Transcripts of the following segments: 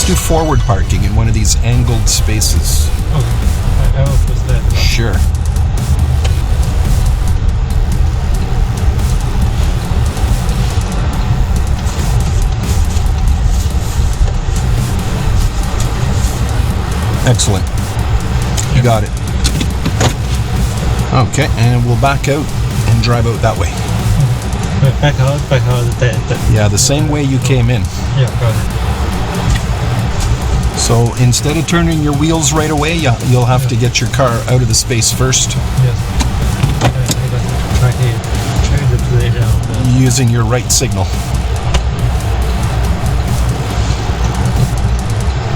do forward parking in one of these angled spaces. Okay, I will push that. Sure. Excellent. You got it. Okay, and we'll back out and drive out that way. Back out, that. Yeah, the same way you came in. Yeah, got it. So instead of turning your wheels right away, you'll have to get your car out of the space first. Yes. I got to change the position. Using your right signal.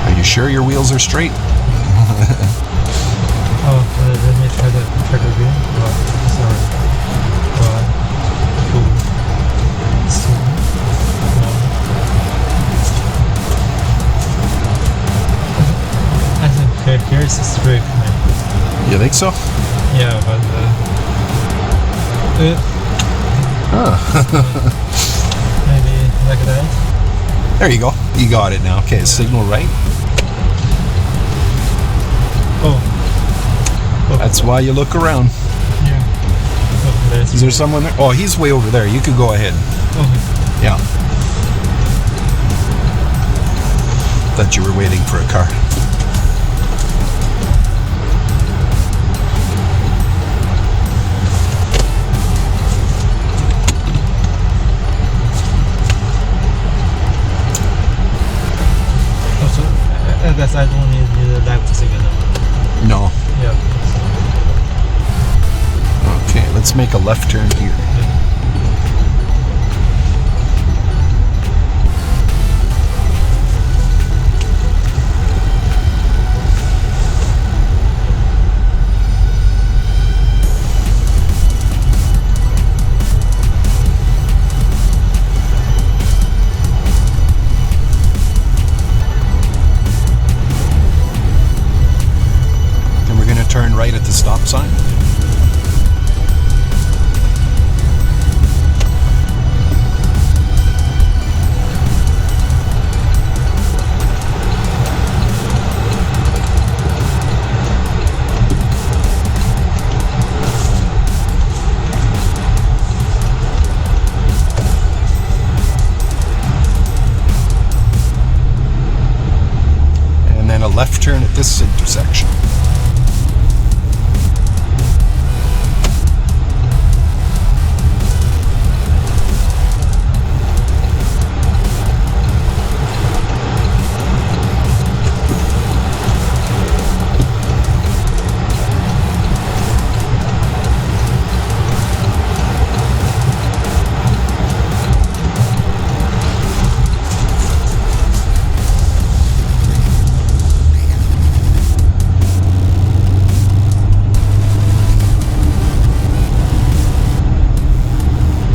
Are you sure your wheels are straight? Let me try the again. Sorry. 1, 2, 3, 1. I think here's straight. You think so? Yeah, but maybe like that. There you go. You got it now. Okay, signal right. That's why you look around. Yeah. Is there someone there? Oh, he's way over there. You could go ahead. Okay. Yeah. Thought you were waiting for a car. Also, I guess I don't need the left signal. No. Yeah. Okay, let's make a left turn here. Turn right at the stop sign. And then a left turn at this intersection.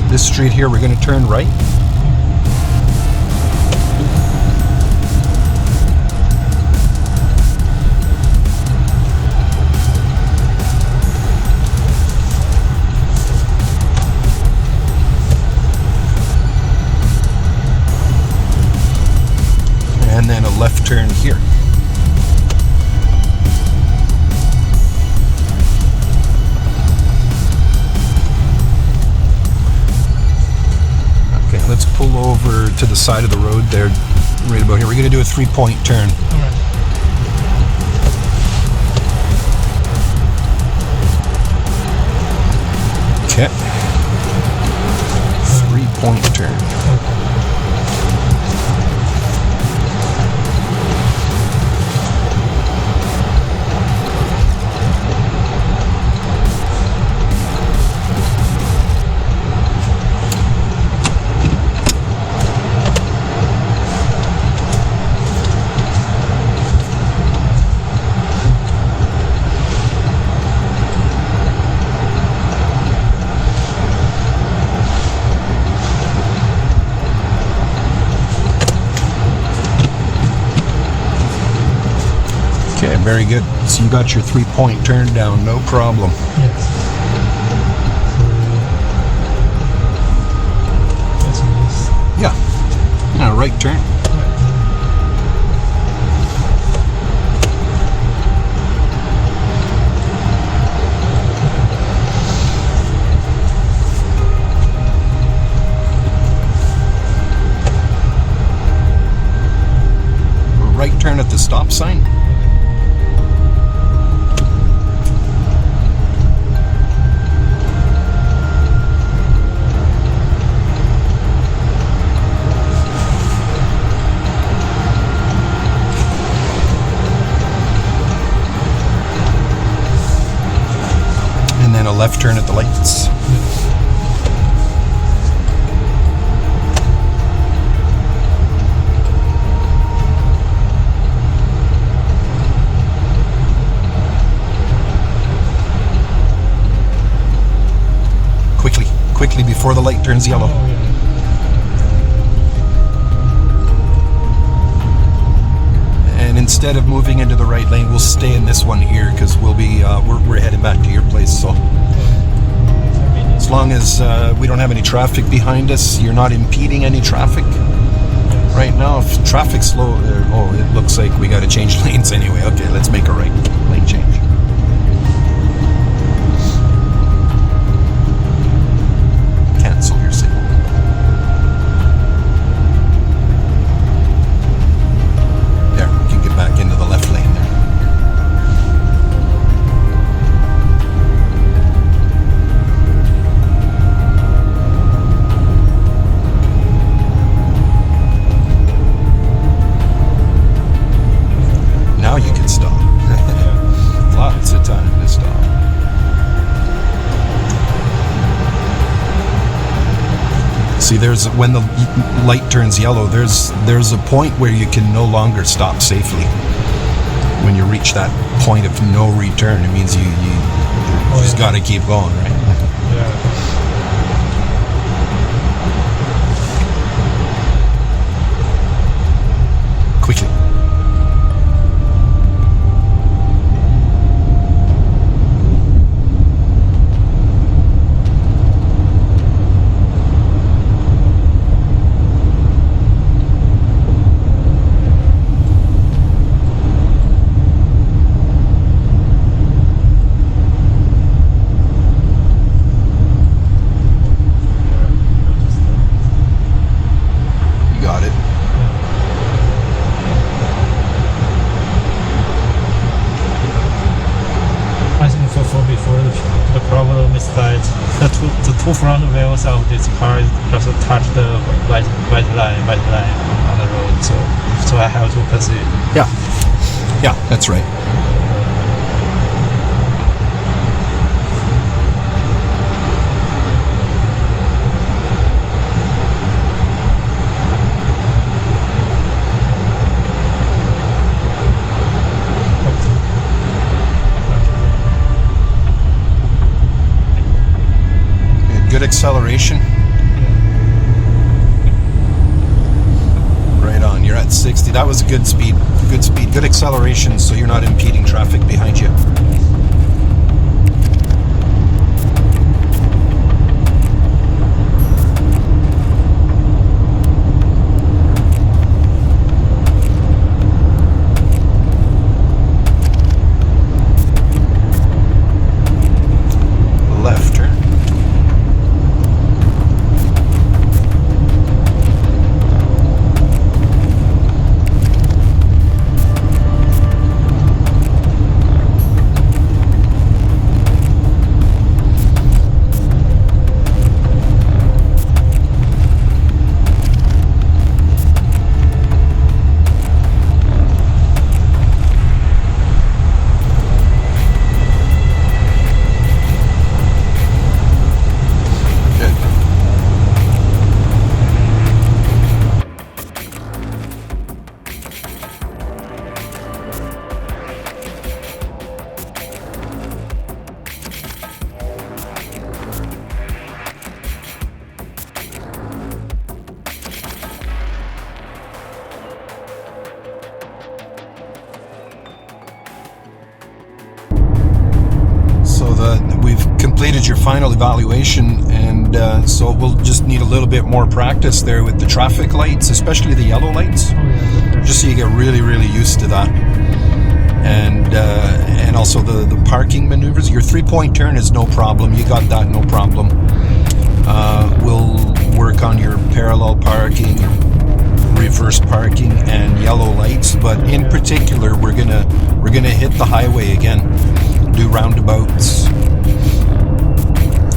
This street here, we're going to turn right. And then a left turn here. Let's pull over to the side of the road there, right about here. We're going to do a 3-point turn. All right. Okay. 3-point turn. Okay. Okay, very good. So you got your 3-point turn down, no problem. Yes. That's nice. Yeah. Now right turn. Right. the stop sign. And then a left turn at the lights. Quickly before the light turns yellow. Oh, yeah. And instead of moving into the right lane, we'll stay in this one here because we'll be we're headed back to your place. So as long as we don't have any traffic behind us, you're not impeding any traffic. Right now, if traffic's slow, it looks like we got to change lanes anyway. Okay, let's make a right lane change. Cancel your signal. There, we can get back into the left lane there. Now you can stop. Lots of time to stop. See, there's when the light turns yellow, there's a point where you can no longer stop safely. When you reach that point of no return, it means you just got to keep going, right? Yeah. Quickly. The two front wheels of this car just touch the white line on the road, so I have to proceed. Yeah, that's right. Good acceleration. Right on. You're at 60. That was a good speed. Good speed. Good acceleration, so you're not impeding traffic behind you. Left turn. We've completed your final evaluation, and so we'll just need a little bit more practice there with the traffic lights, especially the yellow lights, just so you get really used to that. And also the parking maneuvers. Your 3-point turn is no problem. You got that, no problem. We'll work on your parallel parking, reverse parking and yellow lights, but in particular we're gonna hit the highway again, do roundabouts,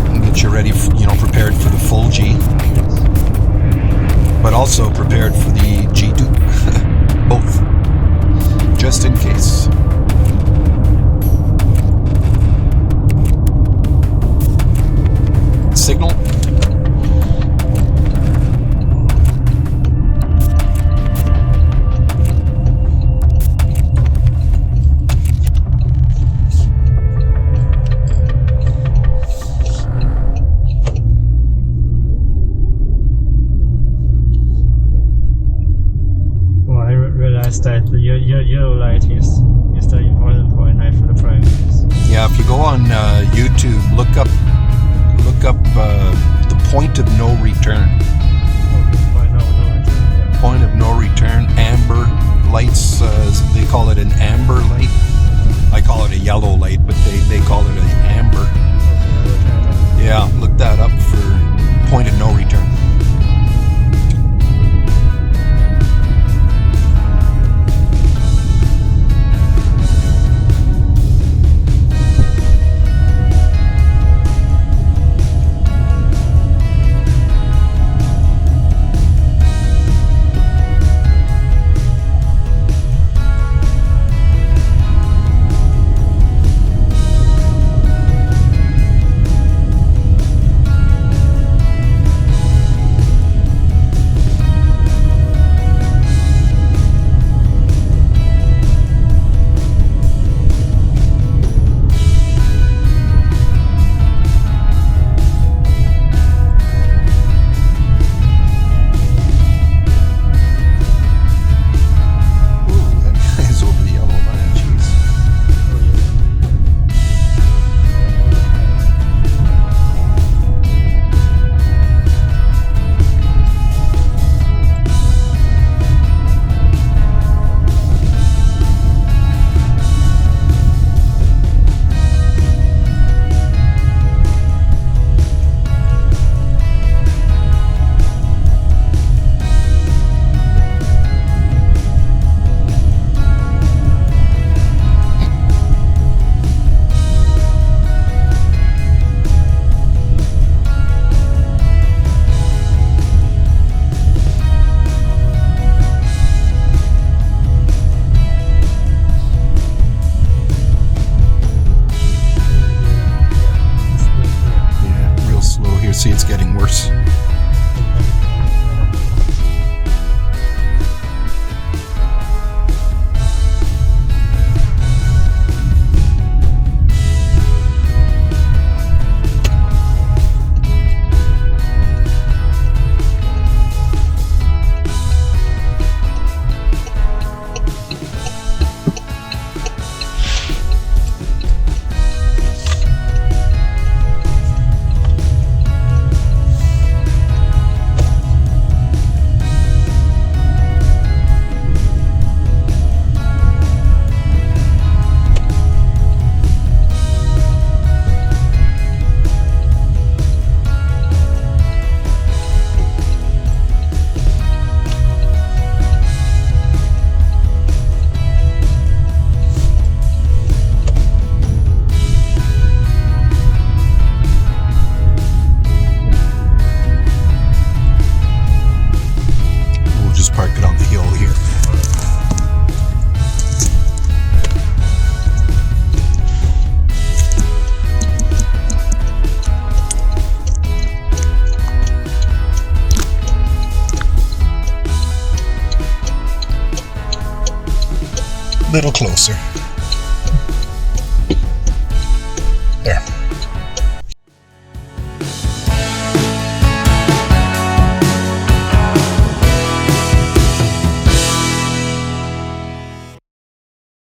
and get you ready, prepared for the full G, but also prepared for the G2, both, just in case. Signal. That the yellow light is the important point for the primaries. Yeah, if you go on YouTube, look up the point of no return. Okay, point of no return. Yeah. Point of no return. Amber lights. They call it an amber light. I call it a yellow light, but they call it an amber. Okay, Yeah, look that up for point of no return. See, it's getting worse. Little closer.